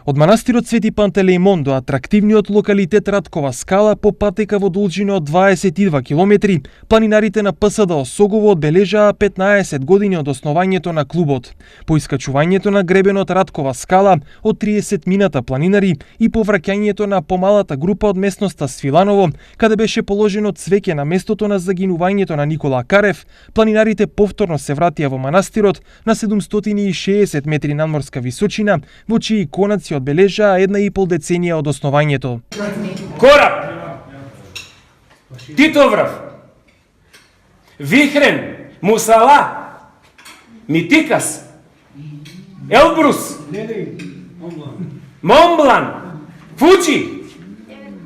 Од манастирот Свети Пантелеимон до атрактивниот локалитет Раткова скала по патека во должина од 22 километри, планинарите на ПСД Осогово одбележаа 15 години од основањето на клубот. По искачувањето на гребенот Раткова скала од 30 мината планинари и по враќањето на помалата група од местноста Свиланово, каде беше положено цвеќе на местото на загинувањето на Никола Карев, планинарите повторно се вратија во манастирот на 760 метри надморска височина, во чии конаци одбележаа 1,5 деценија од основањето. Кораб, Титоврав, Вихрен, Мусала, Митикас, Елбрус, Монблан, Фуджи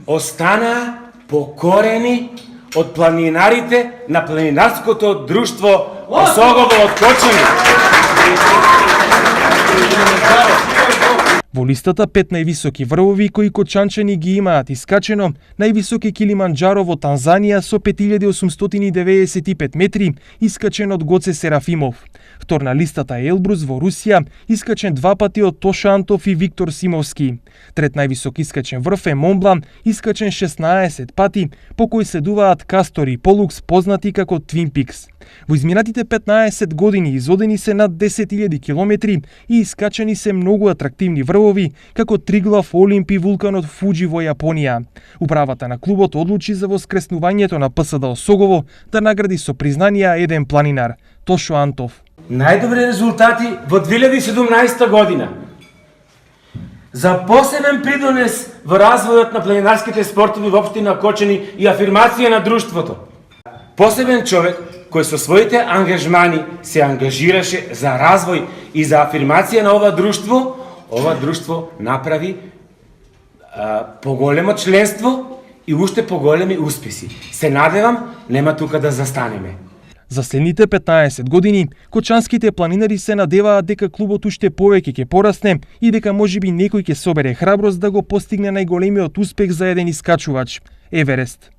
останаа покорени од планинарите на планинарското друштво Осогово од Кочани. Во листата 5 највисоки врвови кои кочанчани ги имаат искачено, највисоки Килиманџаро во Танзанија со 5895 метри, искачен од Гоце Серафимов. Втор на листата е Елбрус во Русија, искачен 2 пати од Тоша Антов и Виктор Симовски. Трет највисок искачен врв е Монблан, искачен 16 пати, по кој следуваат Кастор и Полукс, познати како Твин Пикс. Во изминатите 15 години изодени се над 10.000 километри и искачани се многу атрактивни врвови, како Триглав, Олимп и вулканот Фуджи во Јапонија. Управата на клубот одлучи за воскреснувањето на ПСД Осогово да награди со признанија еден планинар, Тошо Антов. Најдобри резултати во 2017 година. За посебен придонес во развојот на планинарските спортови во општина Кочани и афирмација на друштвото. Посебен човек кој со своите ангажмани се ангажираше за развој и за афирмација на ова друштво направи поголемо членство и уште поголеми успеси. Се надевам, нема тука да застанеме. За следните 15 години, кочанските планинари се надеваат дека клубот уште повеќе ќе порасне и дека можеби некој ќе собере храброст да го постигне најголемиот успех за еден искачувач – Еверест.